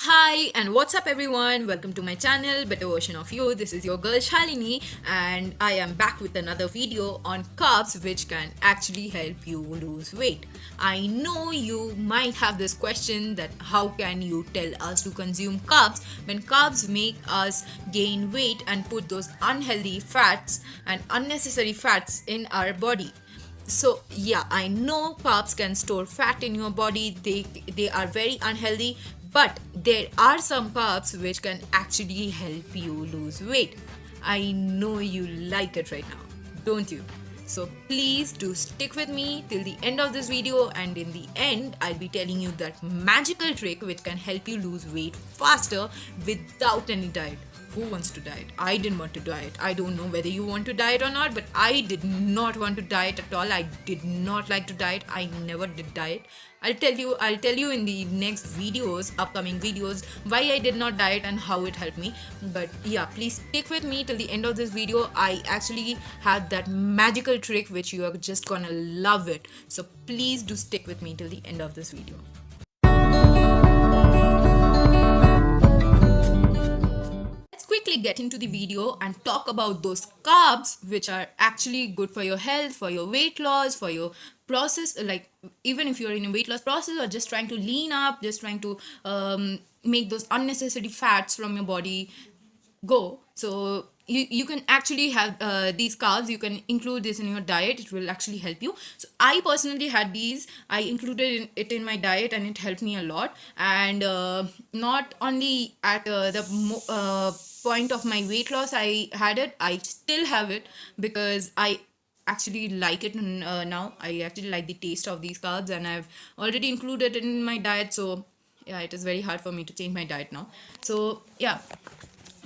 Hi and what's up everyone? Welcome to my channel Better Version of You. This is your girl Shalini and I am back with another video on carbs which can actually help you lose weight. I know you might have this question that how can you tell us to consume carbs when carbs make us gain weight and put those unhealthy fats and unnecessary fats in our body. So yeah, I know carbs can store fat in your body. They are very unhealthy, but there are some carbs which can actually help you lose weight. I know you like it right now, don't you? So please do stick with me till the end of this video, and in the end I'll be telling you that magical trick which can help you lose weight faster without any diet. Who wants to diet? I didn't want to diet. I don't know whether you want to diet or not, but I did not want to diet at all. I did not like to diet. I never did diet. I'll tell you in the next videos, upcoming videos, why I did not diet and how it helped me. But yeah, please stick with me till the end of this video. I actually had that magical trick which you are just gonna love it. So please do stick with me till the end of this video. Let's quickly get into the video and talk about those carbs which are actually good for your health, for your weight loss, for your process. Like, even if you're in a weight loss process or just trying to lean up, just trying to make those unnecessary fats from your body go. So you can actually have these carbs. You can include this in your diet. It will actually help you. So I personally had these. I included it in my diet and it helped me a lot. And not only at the point of my weight loss I had it, I still have it because I actually like it now. I actually like the taste of these carbs and I've already included it in my diet. So yeah, it is very hard for me to change my diet now. So yeah,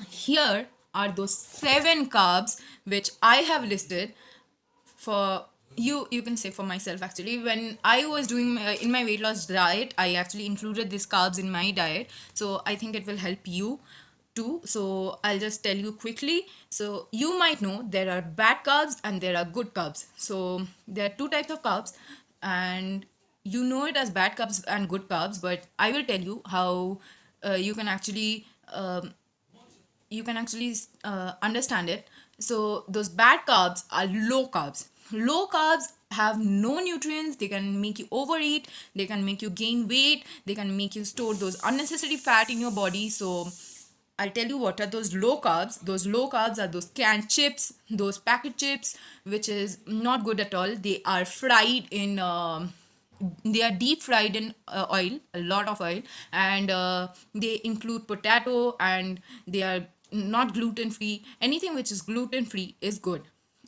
here are those 7 carbs which I have listed for you. You can say for myself. Actually, when I was doing in my weight loss diet, I actually included these carbs in my diet, so I think it will help you too. So I'll just tell you quickly. So you might know there are bad carbs and there are good carbs. So there are two types of carbs, and you know it as bad carbs and good carbs, but I will tell you how you can actually understand it. So those bad carbs are low carbs. Low carbs have no nutrients. They can make you overeat. They can make you gain weight. They can make you store those unnecessary fat in your body. So I'll tell you what are those low carbs. Those low carbs are those canned chips, those packet chips, which is not good at all. They are fried in they are deep fried in oil, a lot of oil, and they include potato, and they are not gluten free. Anything which is gluten free is good.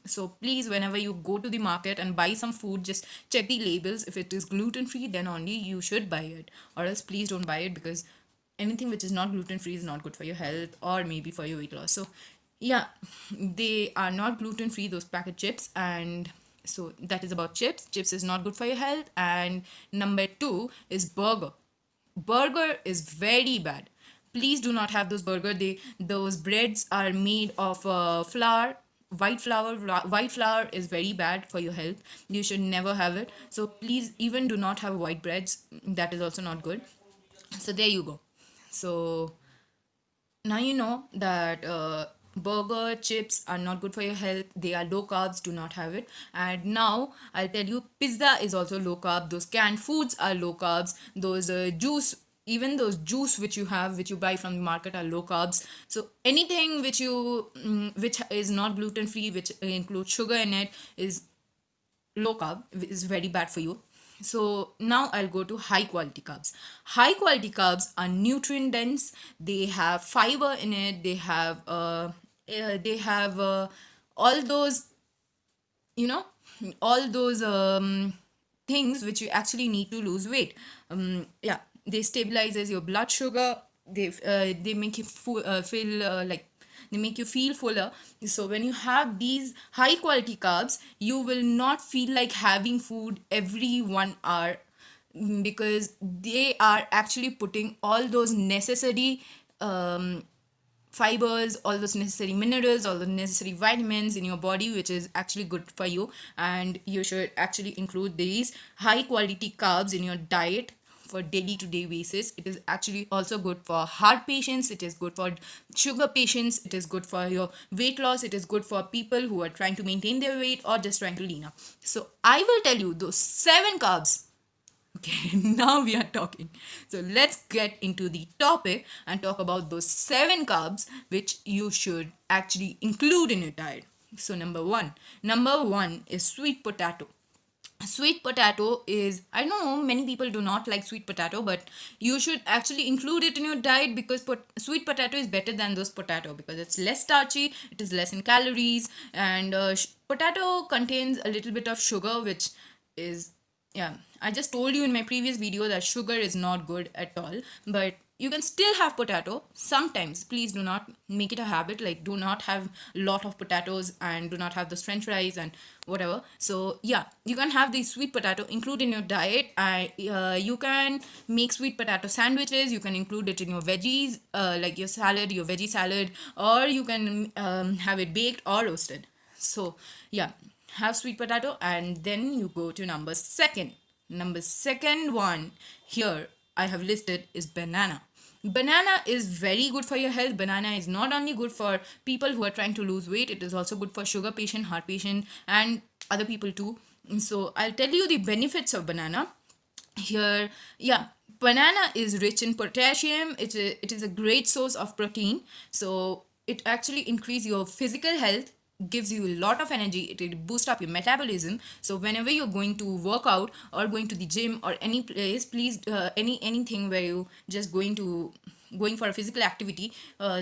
So please, whenever you go to the market and buy some food, just check the labels. If it is gluten free, then only you should buy it, or else please don't buy it, because anything which is not gluten free is not good for your health or maybe for your weight loss. So yeah, they are not gluten free, those packet chips. And so that is about chips. Chips is not good for your health. And number 2 is burger. Burger is very bad. Please do not have those burger. Those breads are made of flour, white flour. White flour is very bad for your health. You should never have it. So please, even do not have white breads. That is also not good. So there you go. So now you know that burger chips are not good for your health. They are low carbs. Do not have it. And now I'll tell you, pizza is also low carb. Those canned foods are low carbs. Those juice, even those juice which you have, which you buy from the market, are low carbs. So anything which is not gluten free, which includes sugar in it, is low carb, is very bad for you. So now I'll go to high quality carbs. High quality carbs are nutrient dense. They have fiber in it. They have all those, you know, all those things which you actually need to lose weight. Yeah, they stabilizes your blood sugar. They make you feel like, they make you feel fuller. So when you have these high quality carbs, you will not feel like having food every 1 hour, because they are actually putting all those necessary fibers, all those necessary minerals, all the necessary vitamins in your body, which is actually good for you. And you should actually include these high quality carbs in your diet for daily to day basis. It is actually also good for heart patients, it is good for sugar patients, it is good for your weight loss, it is good for people who are trying to maintain their weight or just trying to lean up. So I will tell you those 7 carbs. Okay, now we are talking. So let's get into the topic and talk about those 7 carbs which you should actually include in your diet. So number one is sweet potato. Sweet potato is, I don't know, many people do not like sweet potato, but you should actually include it in your diet because sweet potato is better than those potato because it's less starchy, it is less in calories, and potato contains a little bit of sugar, which is, yeah, I just told you in my previous video that sugar is not good at all, but you can still have potato sometimes. Please do not make it a habit, like do not have a lot of potatoes and do not have those french fries and whatever. So yeah, you can have the sweet potato include in your diet. You can make sweet potato sandwiches, you can include it in your veggies, like your salad, your veggie salad, or you can have it baked or roasted. So yeah, have sweet potato. And then you go to number second one here I have listed is banana. Banana is very good for your health. Banana is not only good for people who are trying to lose weight, it is also good for sugar patient, heart patient, and other people too. So I'll tell you the benefits of banana here. Yeah, banana is rich in potassium. It is a great source of protein, so it actually increase your physical health, gives you a lot of energy, it will boost up your metabolism. So whenever you're going to work out or going to the gym or any place, please anything where you just going for a physical activity,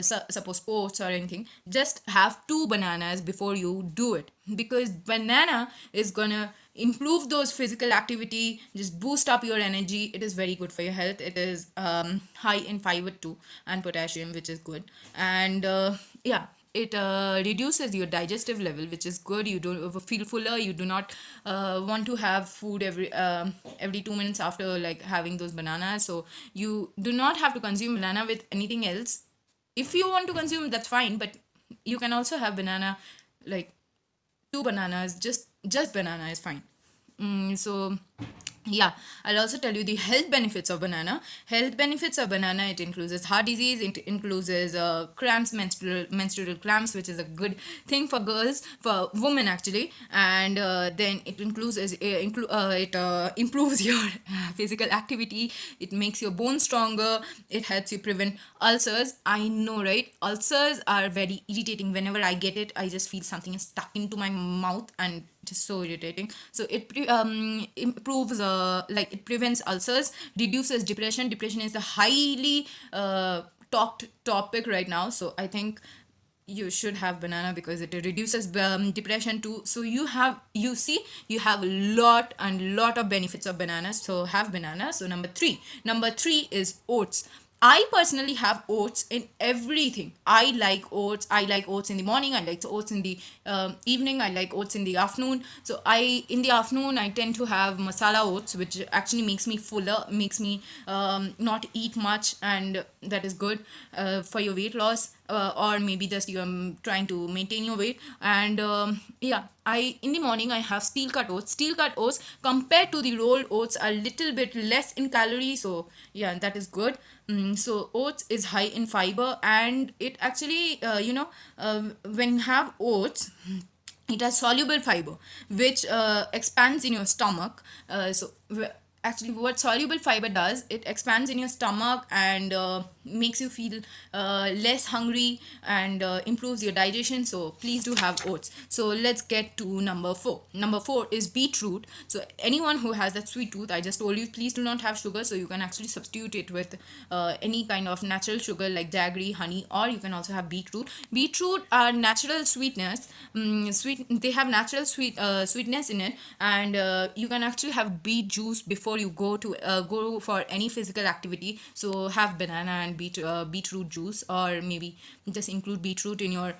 suppose sports or anything, just have 2 bananas before you do it, because banana is gonna improve those physical activity, just boost up your energy. It is very good for your health. It is high in fiber too and potassium, which is good. And yeah, it reduces your digestive level, which is good. You don't feel fuller, you do not want to have food every 2 minutes after like having those bananas. So you do not have to consume banana with anything else. If you want to consume, that's fine, but you can also have banana, like 2 bananas, just banana is fine. So yeah, I'll also tell you the health benefits of banana. Health benefits of banana, it includes heart disease, it includes cramps, menstrual cramps, which is a good thing for girls, for women actually. And then it includes it improves your physical activity, it makes your bones stronger, it helps you prevent ulcers. I know, right? Ulcers are very irritating. Whenever I get it, I just feel something is stuck into my mouth and just so irritating. So it improves like it prevents ulcers, reduces depression. Depression is a highly talked topic right now, so I think you should have banana because it reduces depression too. So you have a lot of benefits of bananas, so have banana. So number three is oats. I personally have oats in everything. I like oats. I like oats in the morning. I like oats in the evening. I like oats in the afternoon. So in the afternoon I tend to have masala oats, which actually makes me fuller, makes me not eat much, and that is good for your weight loss, or maybe just you're trying to maintain your weight. And yeah, I in the morning I have steel cut oats. Steel cut oats compared to the rolled oats are a little bit less in calorie, so yeah, that is good. So oats is high in fiber, and it actually when you have oats, it has soluble fiber which expands in your stomach. Actually what soluble fiber does, it expands in your stomach and makes you feel less hungry and improves your digestion. So please do have oats. So let's get to number four is beetroot. So anyone who has that sweet tooth, I just told you, please do not have sugar, so you can actually substitute it with any kind of natural sugar like jaggery, honey, or you can also have beetroot are natural sweetness. They have natural sweetness in it. And you can actually have beet juice before you go for any physical activity. So have banana and beetroot juice, or maybe just include beetroot in your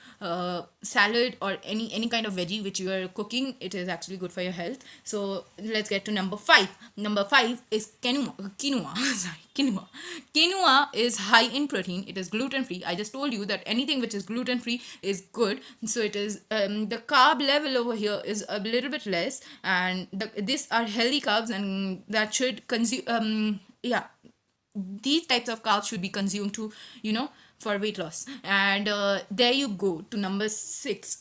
salad or any kind of veggie which you are cooking. It is actually good for your health. So let's get to number five is quinoa. Sorry, quinoa is high in protein. It is gluten free. I just told you that anything which is gluten free is good. So it is the carb level over here is a little bit less, and these are healthy carbs, and that should consume yeah, these types of carbs should be consumed to, for weight loss. And there you go to number 6.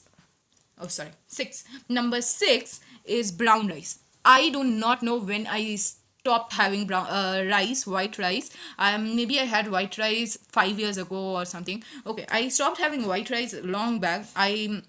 Oh, sorry, 6. Number 6 is brown rice. I do not know when I stopped having brown rice, white rice. Maybe I had white rice 5 years ago or something. Okay, I stopped having white rice long back. I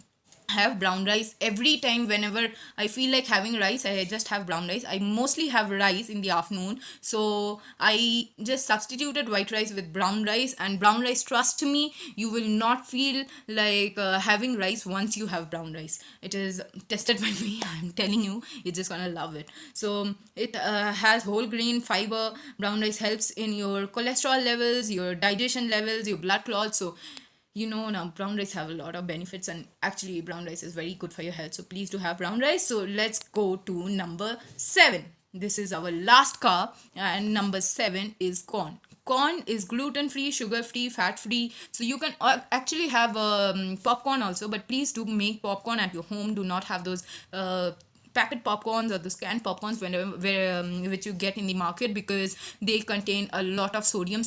have brown rice every time. Whenever I feel like having rice, I just have brown rice. I mostly have rice in the afternoon, so I just substituted white rice with brown rice. And brown rice, trust me, you will not feel like having rice once you have brown rice. It is tested by me. I'm telling you, you're just gonna love it. So it has whole grain fiber. Brown rice helps in your cholesterol levels, your digestion levels, your blood clots. So now brown rice have a lot of benefits, and actually brown rice is very good for your health, so please do have brown rice. So let's go to number 7. This is our last carb, and number 7 is corn. Corn is gluten free, sugar free, fat free, so you can actually have popcorn also, but please do make popcorn at your home. Do not have those packet popcorns or the canned popcorns which you get in the market, because they contain a lot of sodium.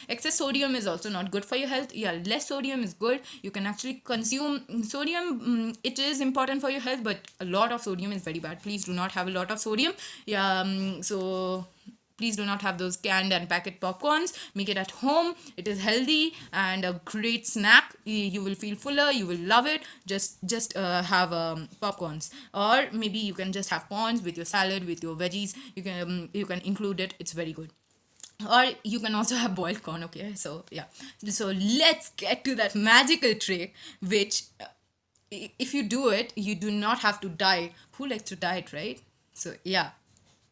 Excess sodium is also not good for your health. Yeah, less sodium is good. You can actually consume sodium. It is important for your health, but a lot of sodium is very bad. Please do not have a lot of sodium. Yeah, so please do not have those canned and packet popcorns. Make it at home. It is healthy and a great snack. You will feel fuller. You will love it. Just have popcorns, or maybe you can just have corns with your salad, with your veggies. You can include it. It's very good. Or you can also have boiled corn. Okay, so yeah. So let's get to that magical trick, which if you do it, you do not have to diet. Who likes to diet, right? So yeah,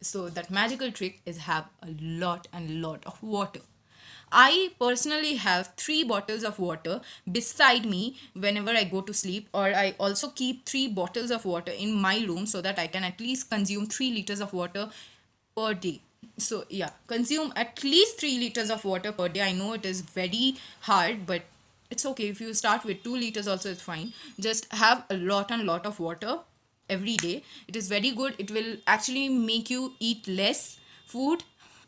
so that magical trick is have a lot and lot of water. I personally have 3 bottles of water beside me whenever I go to sleep, or I also keep 3 bottles of water in my room so that I can at least consume 3 liters of water per day. So yeah, consume at least 3 liters of water per day. I know it is very hard, but it's okay. If you start with 2 liters also, it's fine. Just have a lot and lot of water every day. It is very good. It will actually make you eat less food,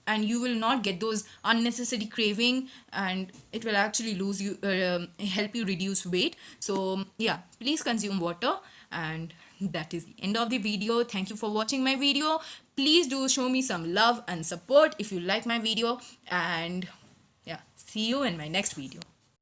and you will not get those unnecessary craving, and it will actually help you reduce weight. So yeah, please consume water. And that is the end of the video. Thank you for watching my video. Please do show me some love and support if you like my video. And yeah, see you in my next video.